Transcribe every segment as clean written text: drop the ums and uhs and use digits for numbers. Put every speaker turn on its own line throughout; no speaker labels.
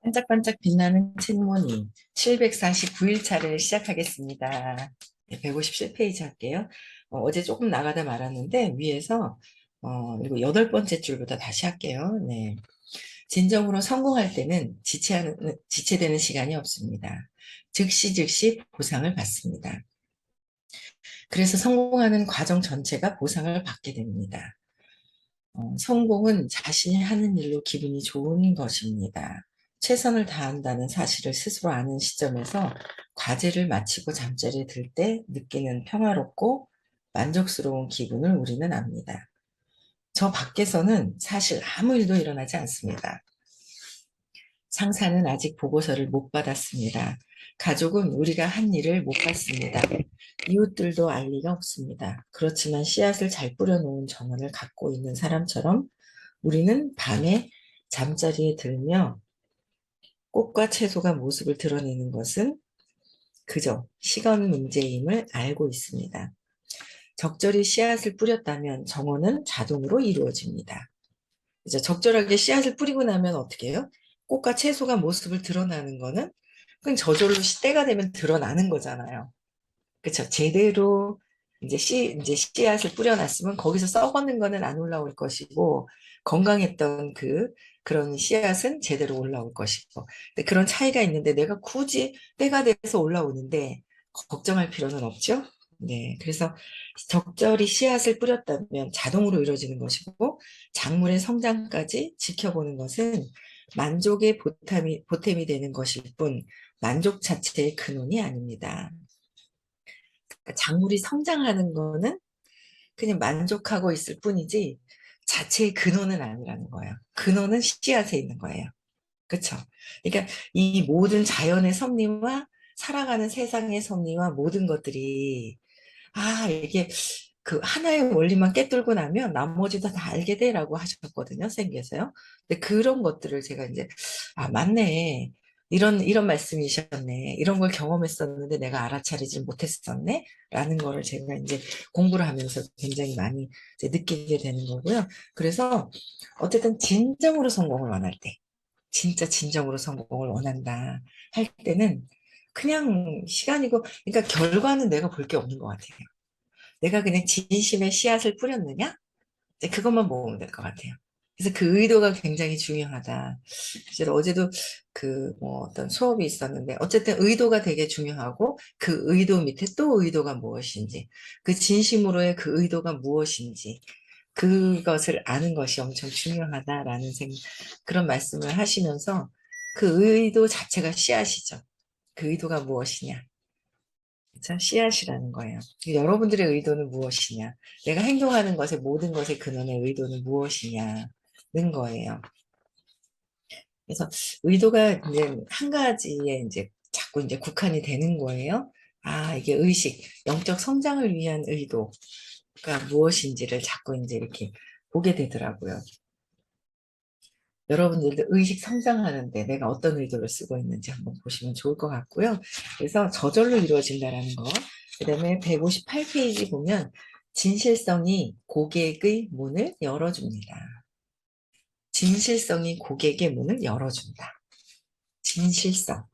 반짝반짝 빛나는 책모니 749일차를 시작하겠습니다. 네, 157페이지 할게요. 어제 조금 나가다 말았는데 위에서 그리고 8번째 줄부터 다시 할게요. 네. 진정으로 성공할 때는 지체되는 시간이 없습니다. 즉시 보상을 받습니다. 그래서 성공하는 과정 전체가 보상을 받게 됩니다. 성공은 자신이 하는 일로 기분이 좋은 것입니다. 최선을 다한다는 사실을 스스로 아는 시점에서 과제를 마치고 잠자리에 들 때 느끼는 평화롭고 만족스러운 기분을 우리는 압니다. 저 밖에서는 사실 아무 일도 일어나지 않습니다. 상사는 아직 보고서를 못 받았습니다. 가족은 우리가 한 일을 못 봤습니다. 이웃들도 알 리가 없습니다. 그렇지만 씨앗을 잘 뿌려놓은 정원을 갖고 있는 사람처럼 우리는 밤에 잠자리에 들며 꽃과 채소가 모습을 드러내는 것은 그저 시간 문제임을 알고 있습니다. 적절히 씨앗을 뿌렸다면 정원은 자동으로 이루어집니다. 이제 적절하게 씨앗을 뿌리고 나면 어떻게 해요? 꽃과 채소가 모습을 드러나는 거는 그냥 저절로 때가 되면 드러나는 거잖아요. 그쵸? 제대로 이제 씨앗을 뿌려놨으면 거기서 썩어는 거는 안 올라올 것이고, 건강했던 그런 씨앗은 제대로 올라올 것이고. 근데 그런 차이가 있는데 내가 굳이 때가 돼서 올라오는데 걱정할 필요는 없죠? 네. 그래서 적절히 씨앗을 뿌렸다면 자동으로 이루어지는 것이고, 작물의 성장까지 지켜보는 것은 만족의 보탬이 되는 것일 뿐, 만족 자체의 근원이 아닙니다. 그러니까 작물이 성장하는 거는 그냥 만족하고 있을 뿐이지 자체의 근원은 아니라는 거예요. 근원은 씨앗에 있는 거예요. 그렇죠? 그러니까 이 모든 자연의 섭리와 살아가는 세상의 섭리와 모든 것들이 이게 그 하나의 원리만 깨뚫고 나면 나머지도 다 알게 돼라고 하셨거든요, 선생님께서요. 근데 그런 것들을 제가 이제 맞네. 이런 말씀이셨네. 이런 걸 경험했었는데 내가 알아차리지 못했었네. 라는 거를 제가 이제 공부를 하면서 굉장히 많이 이제 느끼게 되는 거고요. 그래서 어쨌든 진정으로 성공을 원할 때, 진짜 진정으로 성공을 원한다 할 때는 그냥 시간이고, 그러니까 결과는 내가 볼 게 없는 것 같아요. 내가 그냥 진심의 씨앗을 뿌렸느냐? 이제 그것만 보면 될 것 같아요. 그래서 그 의도가 굉장히 중요하다. 그래서 어제도 뭐 어떤 수업이 있었는데, 어쨌든 의도가 되게 중요하고, 그 의도 밑에 또 의도가 무엇인지, 그 진심으로의 그 의도가 무엇인지, 그것을 아는 것이 엄청 중요하다라는 그런 말씀을 하시면서 그 의도 자체가 씨앗이죠. 그 의도가 무엇이냐. 자, 씨앗이라는 거예요. 여러분들의 의도는 무엇이냐? 내가 행동하는 것의 모든 것의 근원의 의도는 무엇이냐는 거예요. 그래서 의도가 이제 한 가지에 이제 자꾸 이제 국한이 되는 거예요. 이게 의식, 영적 성장을 위한 의도가 무엇인지를 자꾸 이제 이렇게 보게 되더라고요. 여러분들도 의식 성장하는데 내가 어떤 의도를 쓰고 있는지 한번 보시면 좋을 것 같고요. 그래서 저절로 이루어진다라는 거. 그다음에 158페이지 보면 진실성이 고객의 문을 열어줍니다. 진실성이 고객의 문을 열어준다. 진실성.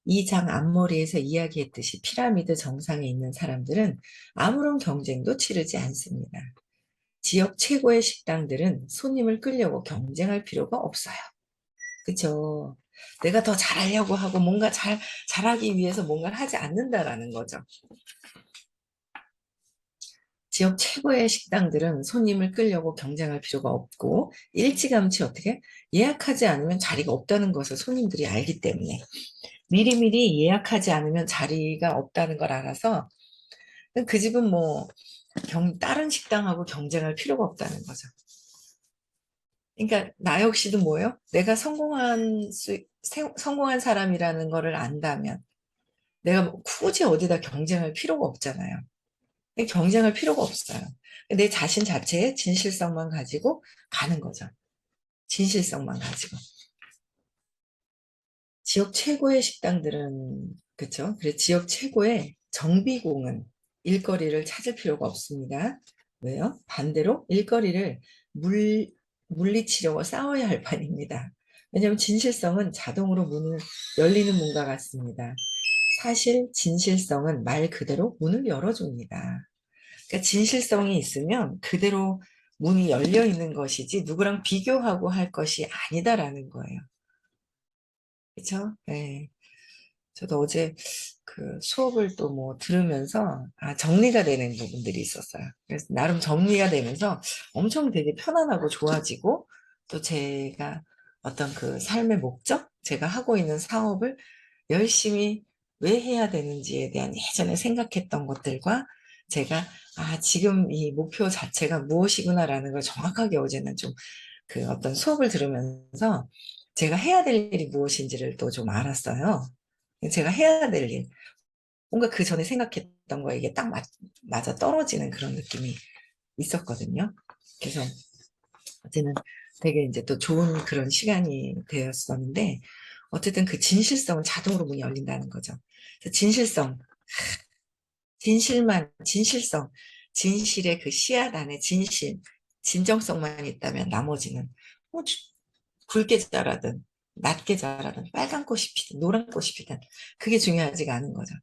이 장 앞머리에서 이야기했듯이 피라미드 정상에 있는 사람들은 아무런 경쟁도 치르지 않습니다. 지역 최고의 식당들은 손님을 끌려고 경쟁할 필요가 없어요. 그쵸. 내가 더 잘하려고 하고 뭔가 잘하기 위해서 뭔가를 하지 않는다라는 거죠. 지역 최고의 식당들은 손님을 끌려고 경쟁할 필요가 없고 일찌감치 어떻게 예약하지 않으면 자리가 없다는 것을 손님들이 알기 때문에 미리미리 예약하지 않으면 자리가 없다는 걸 알아서 그 집은 뭐 다른 식당하고 경쟁할 필요가 없다는 거죠. 그러니까 나 역시도 뭐예요? 내가 성공한 사람이라는 거를 안다면 내가 뭐 굳이 어디다 경쟁할 필요가 없잖아요. 경쟁할 필요가 없어요. 내 자신 자체의 진실성만 가지고 가는 거죠. 진실성만 가지고. 지역 최고의 식당들은, 그쵸? 그래, 지역 최고의 정비공은 일거리를 찾을 필요가 없습니다. 왜요? 반대로 일거리를 물리치려고 싸워야 할 판입니다. 왜냐하면 진실성은 자동으로 문을 열리는 문과 같습니다. 사실 진실성은 말 그대로 문을 열어줍니다. 그러니까 진실성이 있으면 그대로 문이 열려 있는 것이지 누구랑 비교하고 할 것이 아니다라는 거예요. 그렇죠? 네. 저도 어제 그 수업을 또 뭐 들으면서 정리가 되는 부분들이 있었어요. 그래서 나름 정리가 되면서 엄청 되게 편안하고 좋아지고 또 제가 어떤 그 삶의 목적, 제가 하고 있는 사업을 열심히 왜 해야 되는지에 대한 예전에 생각했던 것들과 제가 지금 이 목표 자체가 무엇이구나라는 걸 정확하게 어제는 좀 그 어떤 수업을 들으면서 제가 해야 될 일이 무엇인지를 또 좀 알았어요. 제가 해야 될 일. 뭔가 그 전에 생각했던 거에 이게 딱 맞아 떨어지는 그런 느낌이 있었거든요. 그래서 어제는 되게 이제 또 좋은 그런 시간이 되었었는데, 어쨌든 그 진실성은 자동으로 문이 열린다는 거죠. 그래서 진실성, 진실성, 진실의 그 씨앗 안에 진정성만 있다면 나머지는 뭐 굵게 자라든 낮게 자라든 빨간 꽃이 피든 노란 꽃이 피든 그게 중요하지가 않은 거죠.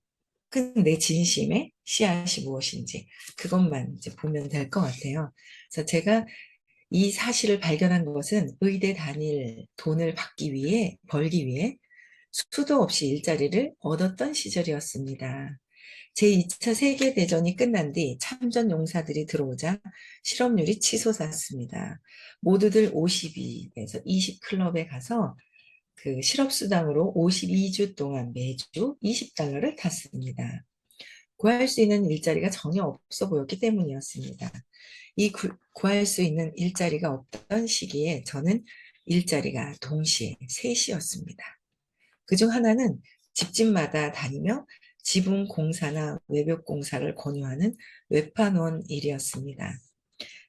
내 진심의 씨앗이 무엇인지 그것만 이제 보면 될 것 같아요. 그래서 제가 이 사실을 발견한 것은 의대 다닐 돈을 벌기 위해 수도 없이 일자리를 얻었던 시절이었습니다. 제2차 세계대전이 끝난 뒤 참전 용사들이 들어오자 실업률이 치솟았습니다. 모두들 52에서 20클럽에 가서 그 실업수당으로 52주 동안 매주 $20를 탔습니다. 구할 수 있는 일자리가 전혀 없어 보였기 때문이었습니다. 이 구할 수 있는 일자리가 없던 시기에 저는 일자리가 동시에 셋이었습니다. 그중 하나는 집집마다 다니며 지붕 공사나 외벽 공사를 권유하는 외판원 일이었습니다.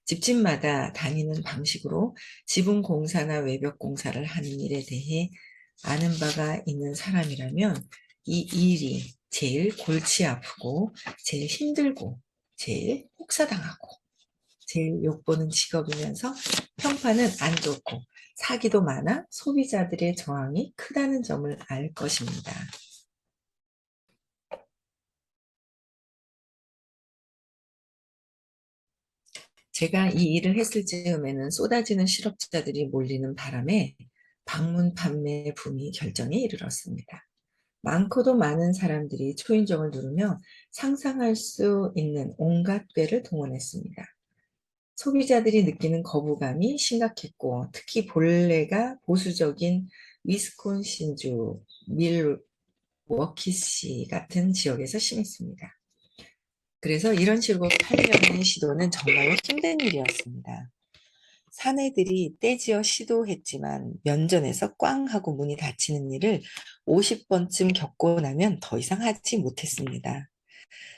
집집마다 다니는 방식으로 지붕 공사나 외벽 공사를 하는 일에 대해 아는 바가 있는 사람이라면 이 일이 제일 골치 아프고 제일 힘들고 제일 혹사당하고 제일 욕보는 직업이면서 평판은 안 좋고 사기도 많아 소비자들의 저항이 크다는 점을 알 것입니다. 제가 이 일을 했을 즈음에는 쏟아지는 실업자들이 몰리는 바람에 방문 판매 붐이 결정에 이르렀습니다. 많고도 많은 사람들이 초인종을 누르며 상상할 수 있는 온갖 꾀를 동원했습니다. 소비자들이 느끼는 거부감이 심각했고 특히 본래가 보수적인 위스콘신주 밀워키시 같은 지역에서 심했습니다. 그래서 이런 식으로 팔려는 시도는 정말로 힘든 일이었습니다. 사내들이 떼지어 시도했지만 면전에서 꽝 하고 문이 닫히는 일을 50번쯤 겪고 나면 더 이상 하지 못했습니다.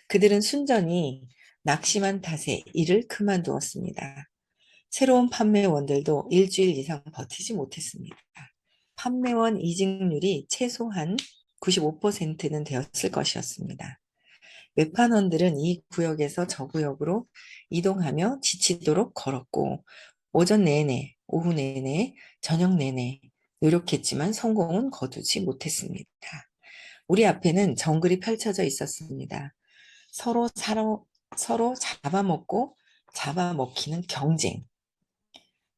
그들은 순전히 낙심한 탓에 일을 그만두었습니다. 새로운 판매원들도 일주일 이상 버티지 못했습니다. 판매원 이직률이 최소한 95%는 되었을 것이었습니다. 외판원들은 이 구역에서 저 구역으로 이동하며 지치도록 걸었고 오전 내내, 오후 내내, 저녁 내내 노력했지만 성공은 거두지 못했습니다. 우리 앞에는 정글이 펼쳐져 있었습니다. 서로 잡아먹고 잡아먹히는 경쟁,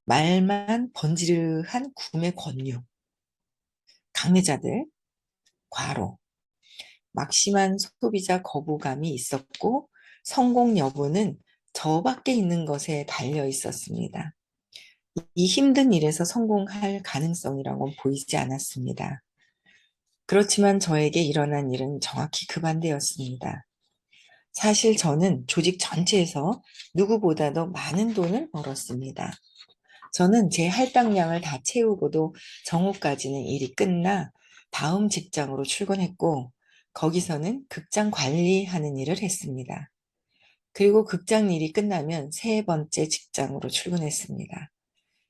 말만 번지르한 구매 권유, 강매자들, 과로, 막심한 소비자 거부감이 있었고 성공 여부는 저밖에 있는 것에 달려 있었습니다. 이 힘든 일에서 성공할 가능성이라고는 보이지 않았습니다. 그렇지만 저에게 일어난 일은 정확히 그 반대였습니다. 사실 저는 조직 전체에서 누구보다도 많은 돈을 벌었습니다. 저는 제 할당량을 다 채우고도 정오까지는 일이 끝나 다음 직장으로 출근했고 거기서는 극장 관리하는 일을 했습니다. 그리고 극장 일이 끝나면 세 번째 직장으로 출근했습니다.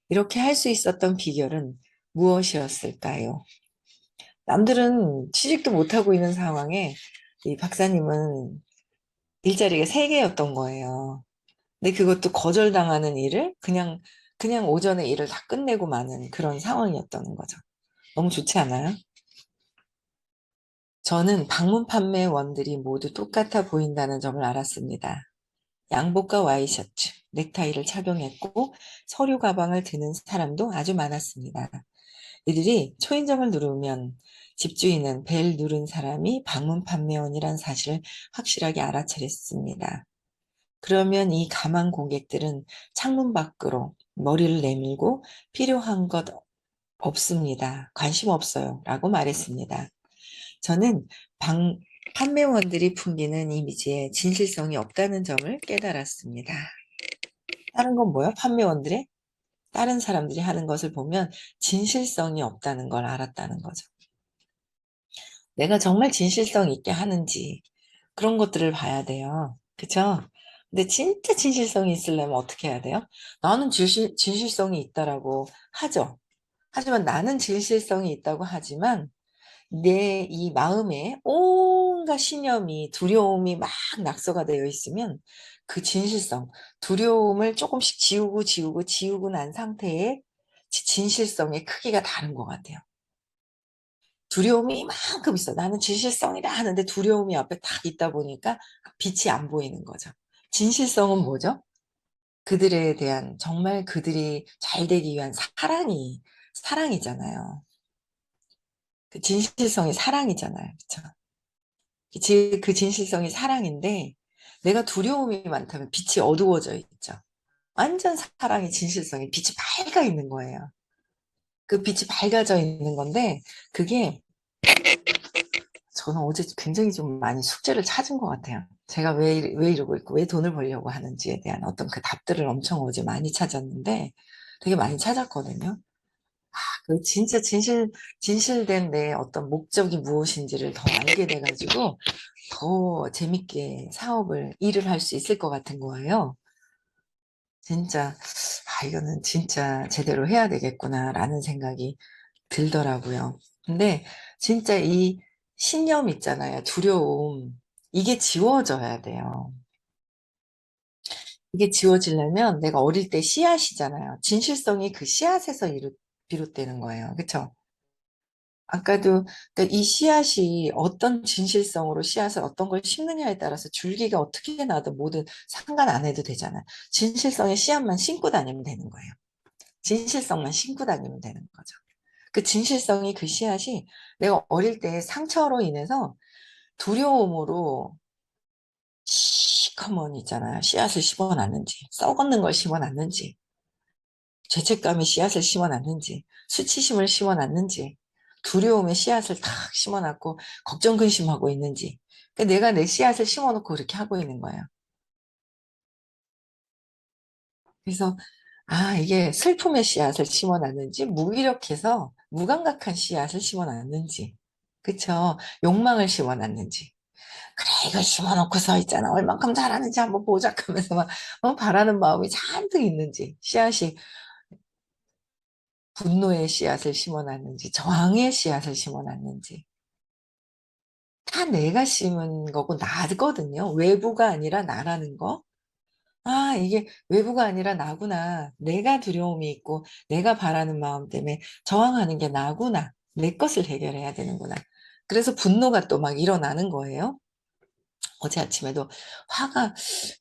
이렇게 할 수 있었던 비결은 무엇이었을까요? 남들은 취직도 못하고 있는 상황에 이 박사님은 일자리가 세 개였던 거예요. 근데 그것도 거절당하는 일을 그냥 그냥 오전에 일을 다 끝내고 마는 그런 상황이었다는 거죠. 너무 좋지 않아요? 저는 방문 판매원들이 모두 똑같아 보인다는 점을 알았습니다. 양복과 와이셔츠, 넥타이를 착용했고 서류 가방을 드는 사람도 아주 많았습니다. 이들이 초인종을 누르면 집주인은 벨 누른 사람이 방문 판매원이란 사실을 확실하게 알아차렸습니다. 그러면 이 가망 고객들은 창문 밖으로 머리를 내밀고 필요한 것 없습니다. 관심 없어요. 라고 말했습니다. 저는 판매원들이 풍기는 이미지에 진실성이 없다는 점을 깨달았습니다. 다른 건 뭐야? 판매원들의? 다른 사람들이 하는 것을 보면 진실성이 없다는 걸 알았다는 거죠. 내가 정말 진실성 있게 하는지 그런 것들을 봐야 돼요. 그쵸? 근데 진짜 진실성이 있으려면 어떻게 해야 돼요? 나는 진실성이 있다라고 하죠. 하지만 나는 진실성이 있다고 하지만 내 이 마음에 온갖 신념이 두려움이 막 낙서가 되어 있으면 그 진실성, 두려움을 조금씩 지우고 난 상태의 진실성의 크기가 다른 것 같아요. 두려움이 이만큼 있어. 나는 진실성이다 하는데 두려움이 앞에 딱 있다 보니까 빛이 안 보이는 거죠. 진실성은 뭐죠? 그들에 대한 정말 그들이 잘 되기 위한 사랑이잖아요. 그 진실성이 사랑이잖아요. 그쵸? 그 진실성이 사랑인데 내가 두려움이 많다면 빛이 어두워져 있죠. 완전 사랑의 진실성이 빛이 밝아 있는 거예요. 그 빛이 밝아져 있는 건데 그게 저는 어제 굉장히 좀 많이 숙제를 찾은 것 같아요. 제가 왜 이러고 있고 왜 돈을 벌려고 하는지에 대한 어떤 그 답들을 엄청 어제 많이 찾았는데 되게 많이 찾았거든요. 그 진짜 진실된 내 어떤 목적이 무엇인지를 더 알게 돼가지고 더 재밌게 일을 할 수 있을 것 같은 거예요. 진짜, 이거는 진짜 제대로 해야 되겠구나라는 생각이 들더라고요. 근데 진짜 이 신념 있잖아요. 두려움. 이게 지워져야 돼요. 이게 지워지려면 내가 어릴 때 씨앗이잖아요. 진실성이 그 씨앗에서 비롯되는 거예요. 그쵸? 아까도 그러니까 이 씨앗이 어떤 진실성으로 씨앗을 어떤 걸 심느냐에 따라서 줄기가 어떻게 나도 뭐든 상관 안 해도 되잖아요. 진실성의 씨앗만 심고 다니면 되는 거예요. 진실성만 심고 다니면 되는 거죠. 그 진실성이 그 씨앗이 내가 어릴 때 상처로 인해서 두려움으로 시커먼 있잖아요. 씨앗을 심어놨는지, 썩었는 걸 심어놨는지, 죄책감의 씨앗을 심어놨는지, 수치심을 심어놨는지, 두려움의 씨앗을 탁 심어놨고, 걱정, 근심하고 있는지. 그러니까 내가 내 씨앗을 심어놓고 그렇게 하고 있는 거예요. 그래서, 이게 슬픔의 씨앗을 심어놨는지, 무기력해서 무감각한 씨앗을 심어놨는지, 그쵸? 욕망을 심어놨는지. 그래, 이걸 심어놓고서 있잖아. 얼만큼 잘하는지 한번 보자 하면서 막, 바라는 마음이 잔뜩 있는지, 씨앗이 분노의 씨앗을 심어놨는지, 저항의 씨앗을 심어놨는지, 다 내가 심은 거고 나거든요. 외부가 아니라 나라는 거. 이게 외부가 아니라 나구나. 내가 두려움이 있고, 내가 바라는 마음 때문에 저항하는 게 나구나. 내 것을 해결해야 되는구나. 그래서 분노가 또 막 일어나는 거예요. 어제 아침에도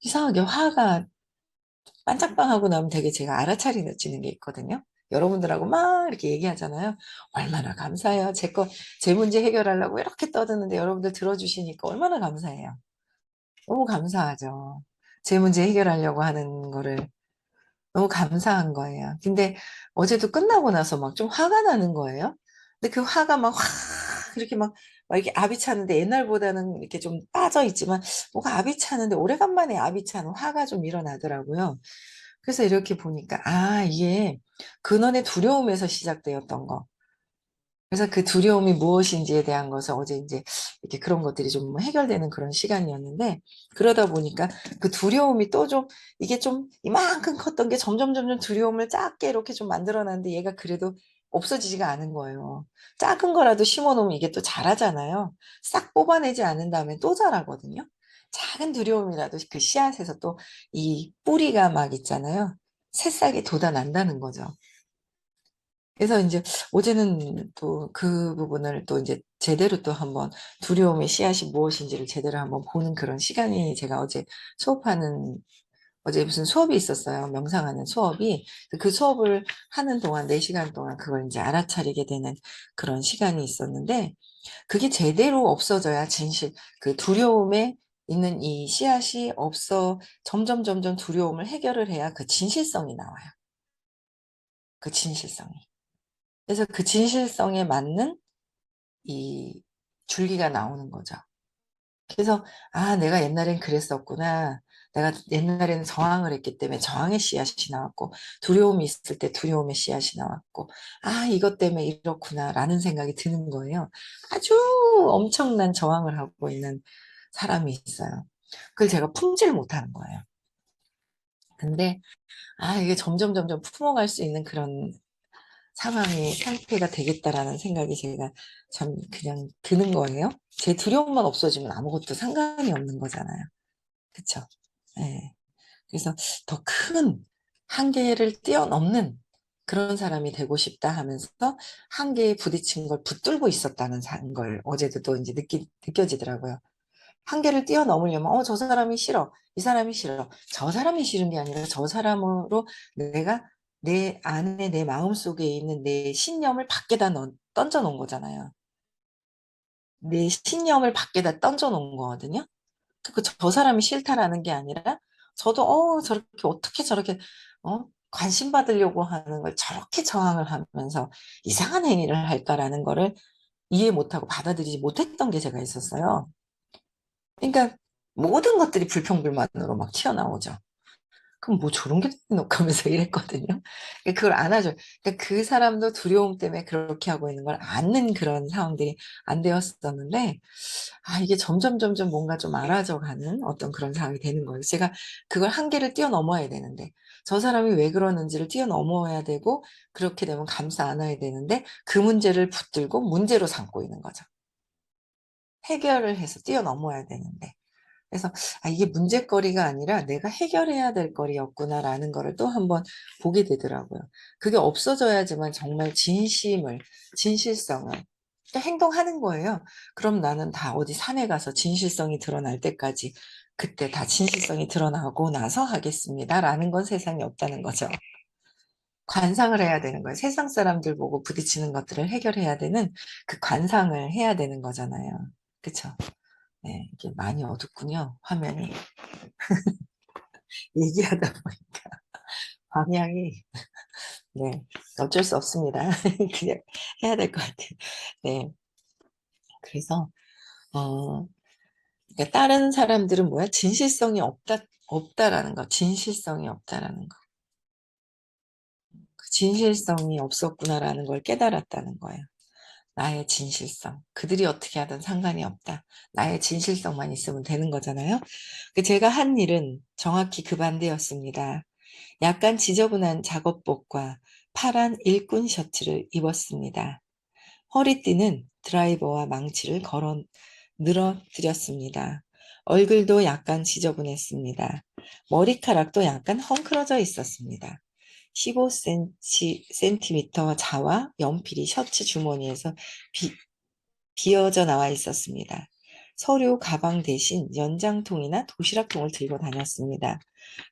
이상하게 화가 반짝방하고 나면 되게 제가 알아차리는 게 있거든요. 여러분들하고 막 이렇게 얘기하잖아요. 얼마나 감사해요. 제 문제 해결하려고 이렇게 떠드는데 여러분들 들어주시니까 얼마나 감사해요. 너무 감사하죠. 제 문제 해결하려고 하는 거를 너무 감사한 거예요. 근데 어제도 끝나고 나서 막 좀 화가 나는 거예요. 근데 그 화가 이렇게 막 이렇게 압이 차는데 옛날보다는 이렇게 좀 빠져 있지만 뭐가 압이 차는데 오래간만에 압이 차는 화가 좀 일어나더라고요. 그래서 이렇게 보니까, 이게 근원의 두려움에서 시작되었던 거. 그래서 그 두려움이 무엇인지에 대한 것을 어제 이제 이렇게 그런 것들이 좀 해결되는 그런 시간이었는데, 그러다 보니까 그 두려움이 또 이게 좀 이만큼 컸던 게 점점 두려움을 작게 이렇게 좀 만들어놨는데 얘가 그래도 없어지지가 않은 거예요. 작은 거라도 심어놓으면 이게 또 자라잖아요. 싹 뽑아내지 않은 다음에 또 자라거든요. 작은 두려움이라도 그 씨앗에서 또 이 뿌리가 막 있잖아요. 새싹이 돋아난다는 거죠. 그래서 이제 어제는 또 그 부분을 또 이제 제대로 또 한번 두려움의 씨앗이 무엇인지를 제대로 한번 보는 그런 시간이 제가 어제 수업하는 어제 무슨 수업이 있었어요. 명상하는 수업이. 그 수업을 하는 동안 4시간 동안 그걸 이제 알아차리게 되는 그런 시간이 있었는데 그게 제대로 없어져야 진실, 그 두려움에 있는 이 씨앗이 없어 점점 두려움을 해결을 해야 그 진실성이 나와요. 그 진실성이. 그래서 그 진실성에 맞는 이 줄기가 나오는 거죠. 그래서 아, 내가 옛날엔 그랬었구나. 내가 옛날에는 저항을 했기 때문에 저항의 씨앗이 나왔고 두려움이 있을 때 두려움의 씨앗이 나왔고 아, 이것 때문에 이렇구나라는 생각이 드는 거예요. 아주 엄청난 저항을 하고 있는 사람이 있어요. 그걸 제가 품질 못하는 거예요. 근데 아, 이게 점점 품어갈 수 있는 그런 상황이 상태가 되겠다라는 생각이 제가 참 그냥 드는 거예요. 제 두려움만 없어지면 아무것도 상관이 없는 거잖아요. 그쵸? 예. 그래서 더 큰 한계를 뛰어넘는 그런 사람이 되고 싶다 하면서 한계에 부딪힌 걸 붙들고 있었다는 걸 어제도 또 이제 느껴지더라고요. 한계를 뛰어넘으려면, 저 사람이 싫어. 이 사람이 싫어. 저 사람이 싫은 게 아니라 저 사람으로 내가 내 안에 내 마음속에 있는 내 신념을 밖에다 던져 놓은 거잖아요. 내 신념을 밖에다 던져 놓은 거거든요. 저 사람이 싫다라는 게 아니라 저도 저렇게 어떻게 저렇게 관심 받으려고 하는 걸 저렇게 저항을 하면서 이상한 행위를 할까라는 거를 이해 못하고 받아들이지 못했던 게 제가 있었어요. 그러니까 모든 것들이 불평불만으로 막 튀어나오죠. 그럼 뭐 저런 게 있노 하면서 이랬거든요. 그걸 안아줘. 그러니까 그 사람도 두려움 때문에 그렇게 하고 있는 걸 아는 그런 상황들이 안 되었었는데 아, 이게 점점 뭔가 좀 알아져 가는 어떤 그런 상황이 되는 거예요. 제가 그걸 한계를 뛰어넘어야 되는데, 저 사람이 왜 그러는지를 뛰어넘어야 되고, 그렇게 되면 감싸 안아야 되는데, 그 문제를 붙들고 문제로 삼고 있는 거죠. 해결을 해서 뛰어넘어야 되는데. 그래서, 아, 이게 문제거리가 아니라 내가 해결해야 될 거리였구나라는 거를 또 한번 보게 되더라고요. 그게 없어져야지만 정말 진실성을 또 행동하는 거예요. 그럼 나는 다 어디 산에 가서 진실성이 드러날 때까지 그때 다 진실성이 드러나고 나서 하겠습니다라는 건 세상에 없다는 거죠. 관상을 해야 되는 거예요. 세상 사람들 보고 부딪히는 것들을 해결해야 되는 그 관상을 해야 되는 거잖아요. 그쵸? 네, 이게 많이 어둡군요. 화면이. 얘기하다 보니까 방향이, 네, 어쩔 수 없습니다. 그냥 해야 될 것 같아요. 네, 그래서, 어, 그러니까 다른 사람들은 뭐야? 없다라는 거. 진실성이 없다라는 거. 그 진실성이 없었구나라는 걸 깨달았다는 거예요. 나의 진실성. 그들이 어떻게 하든 상관이 없다. 나의 진실성만 있으면 되는 거잖아요. 제가 한 일은 정확히 그 반대였습니다. 약간 지저분한 작업복과 파란 일꾼 셔츠를 입었습니다. 허리띠는 드라이버와 망치를 걸어 늘어뜨렸습니다. 얼굴도 약간 지저분했습니다. 머리카락도 약간 헝클어져 있었습니다. 15cm 자와 연필이 셔츠 주머니에서 비어져 나와 있었습니다. 서류 가방 대신 연장통이나 도시락통을 들고 다녔습니다.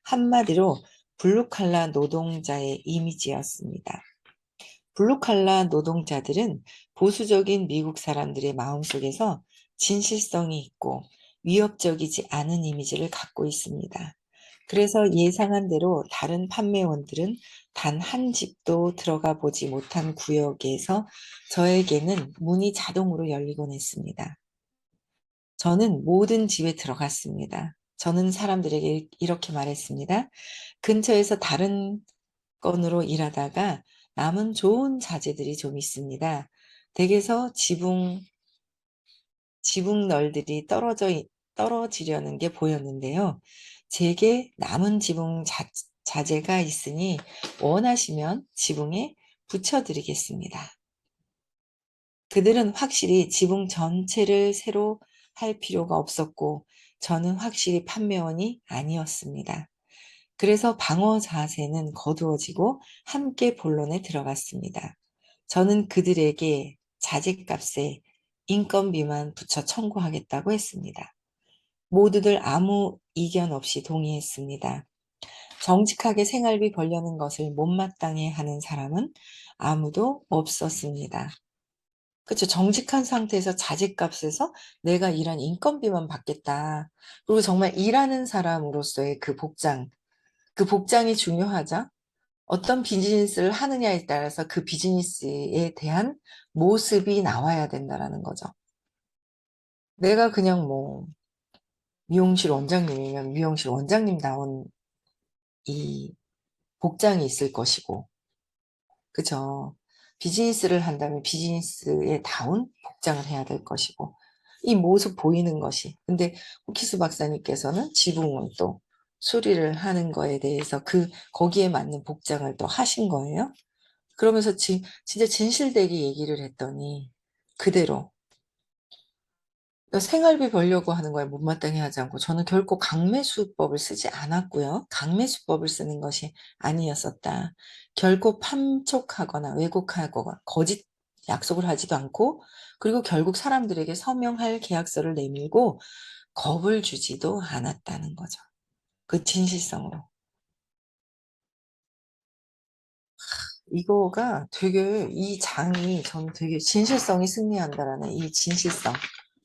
한마디로 블루칼라 노동자의 이미지였습니다. 블루칼라 노동자들은 보수적인 미국 사람들의 마음속에서 진실성이 있고 위협적이지 않은 이미지를 갖고 있습니다. 그래서 예상한 대로 다른 판매원들은 단 한 집도 들어가 보지 못한 구역에서 저에게는 문이 자동으로 열리곤 했습니다. 저는 모든 집에 들어갔습니다. 저는 사람들에게 이렇게 말했습니다. 근처에서 다른 건으로 일하다가 남은 좋은 자재들이 좀 있습니다. 댁에서 지붕 널들이 떨어지려는 게 보였는데요. 제게 남은 자재가 있으니 원하시면 지붕에 붙여드리겠습니다. 그들은 확실히 지붕 전체를 새로 할 필요가 없었고 저는 확실히 판매원이 아니었습니다. 그래서 방어 자세는 거두어지고 함께 본론에 들어갔습니다. 저는 그들에게 자재값에 인건비만 붙여 청구하겠다고 했습니다. 모두들 아무 이견 없이 동의했습니다. 정직하게 생활비 벌려는 것을 못마땅해 하는 사람은 아무도 없었습니다. 그쵸. 정직한 상태에서 자재값에서 내가 일한 인건비만 받겠다. 그리고 정말 일하는 사람으로서의 그 복장이 중요하죠. 어떤 비즈니스를 하느냐에 따라서 그 비즈니스에 대한 모습이 나와야 된다라는 거죠. 내가 그냥 뭐 미용실 원장님이면 미용실 원장님다운 이 복장이 있을 것이고, 그죠? 비즈니스를 한다면 비즈니스에 다운 복장을 해야 될 것이고, 이 모습 보이는 것이. 근데 호키스 박사님께서는 지붕을 또 수리를 하는 거에 대해서 거기에 맞는 복장을 또 하신 거예요. 그러면서 진짜 진실되게 얘기를 했더니 그대로 생활비 벌려고 하는 거에 못마땅해 하지 않고 저는 결코 강매수법을 쓰지 않았고요. 강매수법을 쓰는 것이 아니었었다. 결코 판촉하거나 왜곡하거나 거짓 약속을 하지도 않고 그리고 결국 사람들에게 서명할 계약서를 내밀고 겁을 주지도 않았다는 거죠. 그 진실성으로. 이거가 되게 이 장이 저는 되게 진실성이 승리한다라는 이 진실성.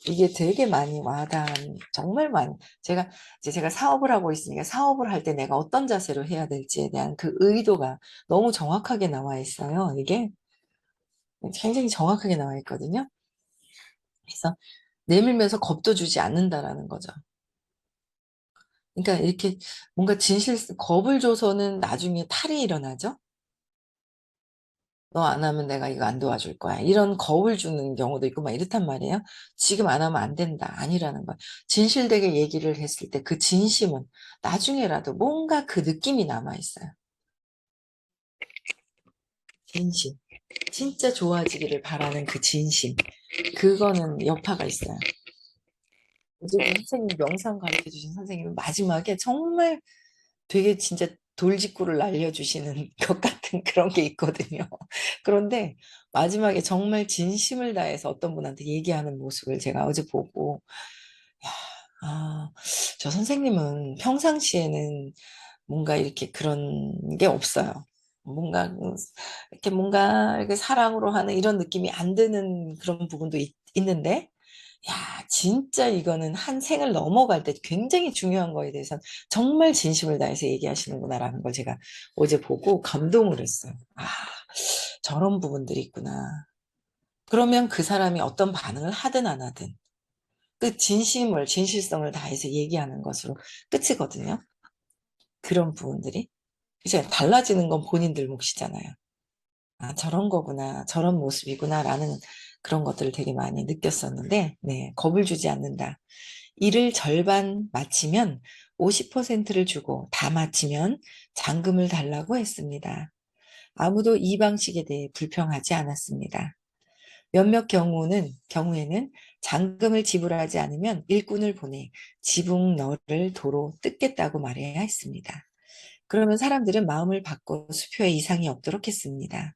이게 되게 많이 와닿은, 정말 많이. 제가 사업을 하고 있으니까 사업을 할 때 내가 어떤 자세로 해야 될지에 대한 그 의도가 너무 정확하게 나와 있어요. 이게 굉장히 정확하게 나와 있거든요. 그래서 내밀면서 겁도 주지 않는다라는 거죠. 그러니까 이렇게 뭔가 겁을 줘서는 나중에 탈이 일어나죠. 너 안 하면 내가 이거 안 도와줄 거야. 이런 겁을 주는 경우도 있고 막 이렇단 말이에요. 지금 안 하면 안 된다. 아니라는 거야. 진실되게 얘기를 했을 때 그 진심은 나중에라도 뭔가 그 느낌이 남아 있어요. 진심. 진짜 좋아지기를 바라는 그 진심. 그거는 여파가 있어요. 이제 선생님 명상 가르쳐 주신 선생님은 마지막에 정말 되게 진짜 돌직구를 날려주시는 것 같은 그런 게 있거든요. 그런데 마지막에 정말 진심을 다해서 어떤 분한테 얘기하는 모습을 제가 어제 보고, 야, 저 선생님은 평상시에는 뭔가 이렇게 그런 게 없어요. 뭔가 이렇게 사랑으로 하는 이런 느낌이 안 드는 그런 부분도 있는데, 야, 진짜 이거는 한 생을 넘어갈 때 굉장히 중요한 거에 대해서 정말 진심을 다해서 얘기하시는구나라는 걸 제가 어제 보고 감동을 했어요. 저런 부분들이 있구나. 그러면 그 사람이 어떤 반응을 하든 안 하든 그 진실성을 다해서 얘기하는 것으로 끝이거든요. 그런 부분들이. 이제 달라지는 건 본인들 몫이잖아요. 저런 거구나, 저런 모습이구나라는 그런 것들을 되게 많이 느꼈었는데, 네, 겁을 주지 않는다. 일을 절반 마치면 50%를 주고 다 마치면 잔금을 달라고 했습니다. 아무도 이 방식에 대해 불평하지 않았습니다. 몇몇 경우에는 잔금을 지불하지 않으면 일꾼을 보내 지붕 너를 도로 뜯겠다고 말해야 했습니다. 그러면 사람들은 마음을 바꿔 수표에 이상이 없도록 했습니다.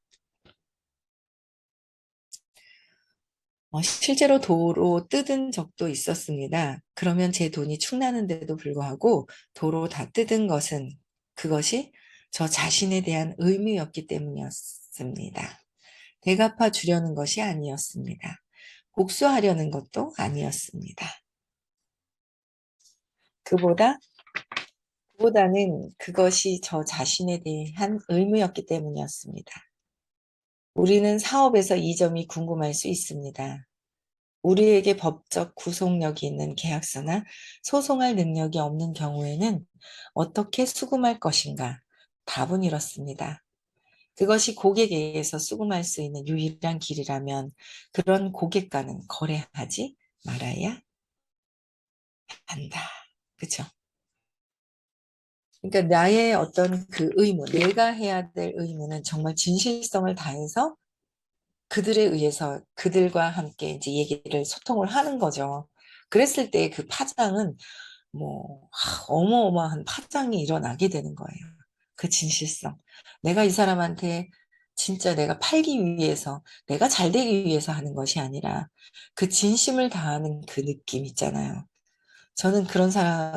실제로 도로 뜯은 적도 있었습니다. 그러면 제 돈이 축나는데도 불구하고 도로 다 뜯은 것은 그것이 저 자신에 대한 의무였기 때문이었습니다. 대갚아 주려는 것이 아니었습니다. 복수하려는 것도 아니었습니다. 그보다, 그보다는 그것이 저 자신에 대한 의무였기 때문이었습니다. 우리는 사업에서 이 점이 궁금할 수 있습니다. 우리에게 법적 구속력이 있는 계약서나 소송할 능력이 없는 경우에는 어떻게 수금할 것인가? 답은 이렇습니다. 그것이 고객에 의해서 수금할 수 있는 유일한 길이라면 그런 고객과는 거래하지 말아야 한다. 그쵸? 그러니까 나의 어떤 그 의무, 내가 해야 될 의무는 정말 진실성을 다해서 그들에 의해서 그들과 함께 이제 소통을 하는 거죠. 그랬을 때 그 파장은
뭐 어마어마한 파장이 일어나게 되는 거예요. 그 진실성. 내가 이 사람한테 진짜 내가 팔기 위해서, 내가 잘 되기 위해서 하는 것이 아니라 그 진심을 다하는 그 느낌 있잖아요. 저는 그런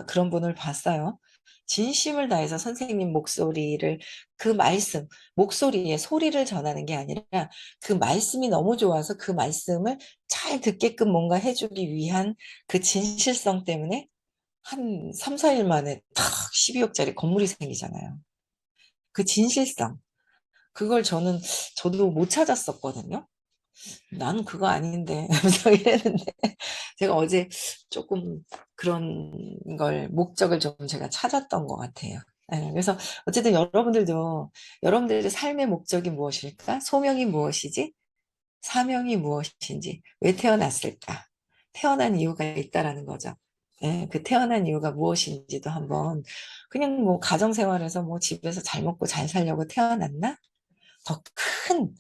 그런 분을 봤어요. 진심을 다해서 선생님 목소리를, 그 말씀, 목소리에 소리를 전하는 게 아니라 그 말씀이 너무 좋아서 그 말씀을 잘 듣게끔 뭔가 해주기 위한 그 진실성 때문에 한 3, 4일 만에 탁 12억짜리 건물이 생기잖아요. 그 진실성. 그걸 저도 못 찾았었거든요. 나는 그거 아닌데, 하면서 이랬는데, 제가 어제 조금 그런 걸, 목적을 좀 제가 찾았던 것 같아요. 예, 그래서 어쨌든 여러분들의 삶의 목적이 무엇일까? 소명이 무엇이지? 사명이 무엇인지? 왜 태어났을까? 태어난 이유가 있다라는 거죠. 예, 그 태어난 이유가 무엇인지도 한번, 그냥 뭐 가정생활에서 뭐 집에서 잘 먹고 잘 살려고 태어났나? 더 큰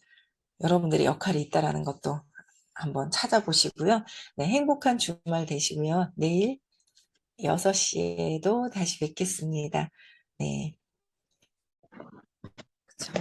여러분들의 역할이 있다라는 것도 한번 찾아보시고요. 네, 행복한 주말 되시고요. 내일 6시에도 다시 뵙겠습니다. 네. 그쵸.